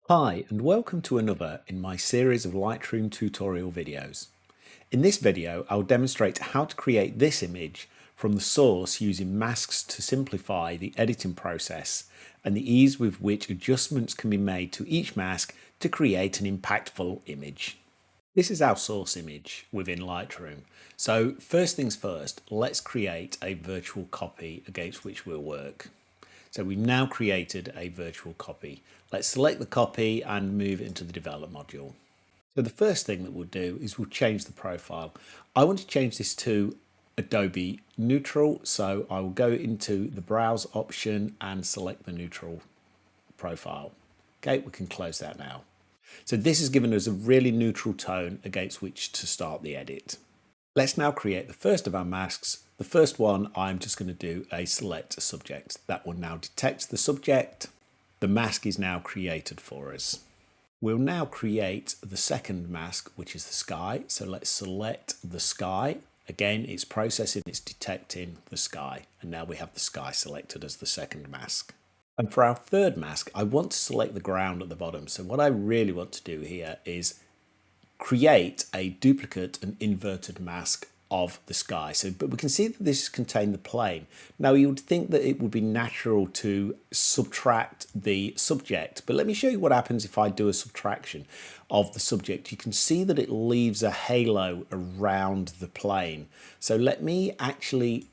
Hi and welcome to another in my series of Lightroom tutorial videos. In this video I'll demonstrate how to create this image from the source using masks to simplify the editing process and the ease with which adjustments can be made to each mask to create an impactful image. This is our source image within Lightroom. So first things first, let's create a virtual copy against which we'll work. So we've now created a virtual copy. Let's select the copy and move into the develop module. So the first thing that we'll do is we'll change the profile. I want to change this to Adobe Neutral, so I will go into the browse option and select the neutral profile. Okay, we can close that now. So this has given us a really neutral tone against which to start the edit. Let's now create the first of our masks. The first one, I'm just going to do a select subject. That will now detect the subject. The mask is now created for us. We'll now create the second mask, which is the sky. So let's select the sky. Again, it's processing, it's detecting the sky. And now we have the sky selected as the second mask. And for our third mask, I want to select the ground at the bottom. So what I really want to do here is create a duplicate and inverted mask of the sky. But we can see that this contains the plane. Now you would think that it would be natural to subtract the subject, but let me show you what happens if I do a subtraction of the subject. You can see that it leaves a halo around the plane. So let me actually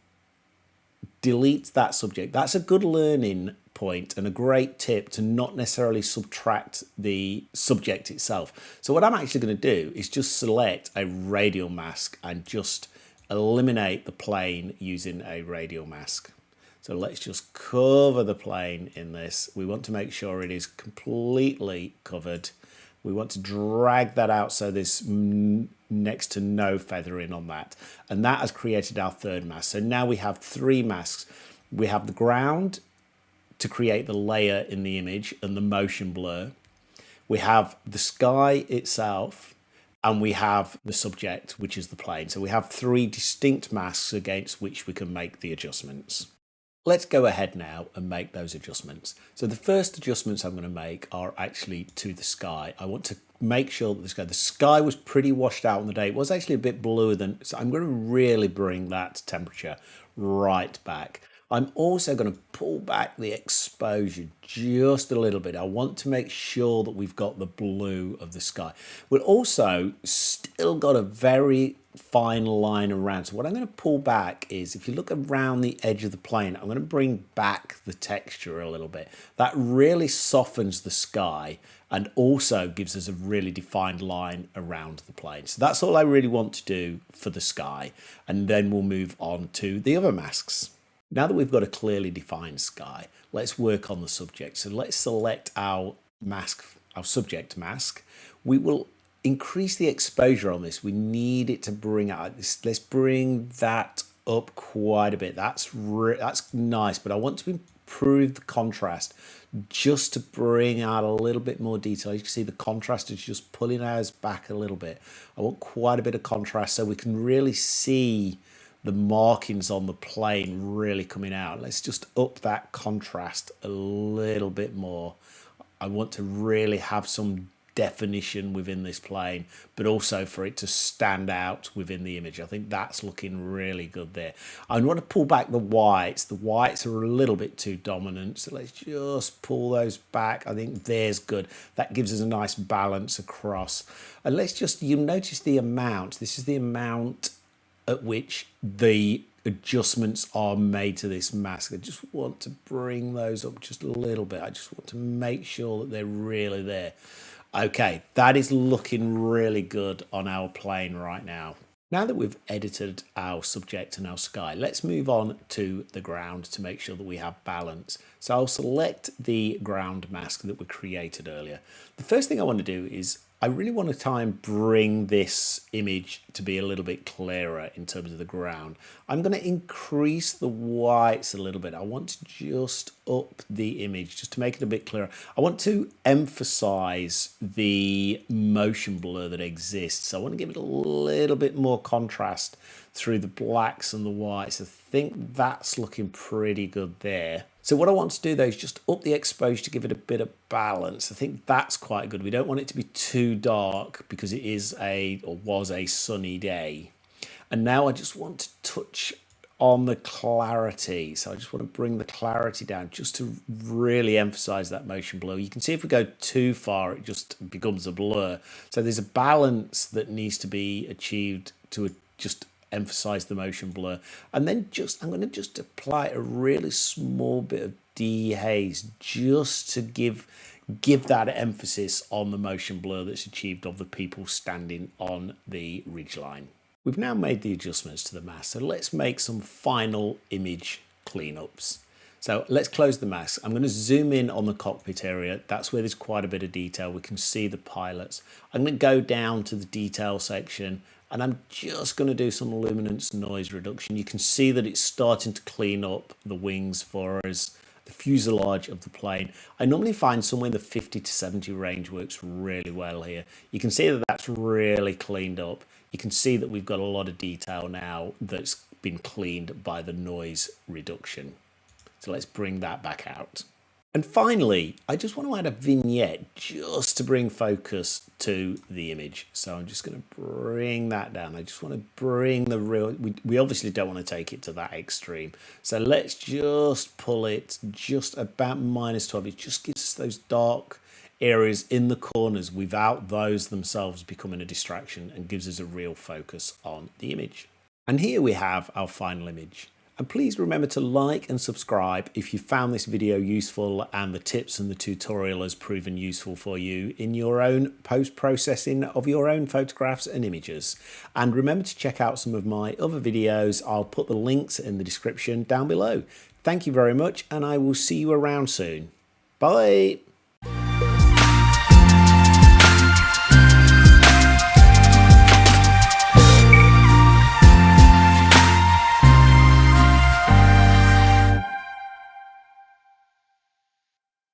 delete that subject. That's a good learning point and a great tip to not necessarily subtract the subject itself. So what I'm actually going to do is just select a radial mask and just eliminate the plane using a radial mask. So let's just cover the plane in this. We want to make sure it is completely covered. We want to drag that out so there's next to no feathering on that. And that has created our third mask. So now we have three masks. We have the ground to create the layer in the image and the motion blur. We have the sky itself, and we have the subject, which is the plane. So we have three distinct masks against which we can make the adjustments. Let's go ahead now and make those adjustments. So the first adjustments I'm going to make are actually to the sky. I want to make sure that the sky was pretty washed out on the day. It was actually a bit bluer than, so I'm going to really bring that temperature right back. I'm also going to pull back the exposure just a little bit. I want to make sure that we've got the blue of the sky. We've also still got a very fine line around. So what I'm going to pull back is, if you look around the edge of the plane, I'm going to bring back the texture a little bit. That really softens the sky and also gives us a really defined line around the plane. So that's all I really want to do for the sky. And then we'll move on to the other masks. Now that we've got a clearly defined sky, let's work on the subject. So let's select our mask, our subject mask. We will increase the exposure on this. We need it to bring out this. Let's bring that up quite a bit. That's nice, but I want to improve the contrast just to bring out a little bit more detail. You can see the contrast is just pulling ours back a little bit. I want quite a bit of contrast so we can really see the markings on the plane really coming out. Let's just up that contrast a little bit more. I want to really have some definition within this plane, but also for it to stand out within the image. I think that's looking really good there. I want to pull back the whites. The whites are a little bit too dominant, so let's just pull those back. I think there's good. That gives us a nice balance across. And let's just, you notice the amount. This is the amount at which the adjustments are made to this mask. I just want to bring those up just a little bit. I just want to make sure that they're really there. Okay, that is looking really good on our plane right now. Now that we've edited our subject and our sky, let's move on to the ground to make sure that we have balance. So I'll select the ground mask that we created earlier. The first thing I want to do is I really want to try and bring this image to be a little bit clearer in terms of the ground. I'm going to increase the whites a little bit. I want to just up the image just to make it a bit clearer. I want to emphasize the motion blur that exists. So I want to give it a little bit more contrast through the blacks and the whites. I think that's looking pretty good there. So what I want to do though is just up the exposure to give it a bit of balance. I think that's quite good. We don't want it to be too dark because it is was a sunny day. And now I just want to touch on the clarity. So I just want to bring the clarity down just to really emphasize that motion blur. You can see if we go too far, it just becomes a blur. So there's a balance that needs to be achieved to just emphasize the motion blur. And then I'm going to just apply a really small bit of dehaze just to give that emphasis on the motion blur that's achieved of the people standing on the ridgeline. We've now made the adjustments to the mask, so let's make some final image cleanups. So let's close the mask. I'm going to zoom in on the cockpit area. That's where there's quite a bit of detail. We can see the pilots. I'm going to go down to the detail section and I'm just going to do some luminance noise reduction. You can see that it's starting to clean up the wings for us, the fuselage of the plane. I normally find somewhere in the 50 to 70 range works really well here. You can see that that's really cleaned up. You can see that we've got a lot of detail now that's been cleaned by the noise reduction. So let's bring that back out. And finally, I just want to add a vignette just to bring focus to the image. So I'm just going to bring that down. I just want to bring the real, we obviously don't want to take it to that extreme. So let's just pull it just about -12. It just gives us those dark areas in the corners without those themselves becoming a distraction and gives us a real focus on the image. And here we have our final image. And please remember to like and subscribe if you found this video useful and the tips and the tutorial has proven useful for you in your own post-processing of your own photographs and images. And remember to check out some of my other videos. I'll put the links in the description down below. Thank you very much and I will see you around soon. Bye.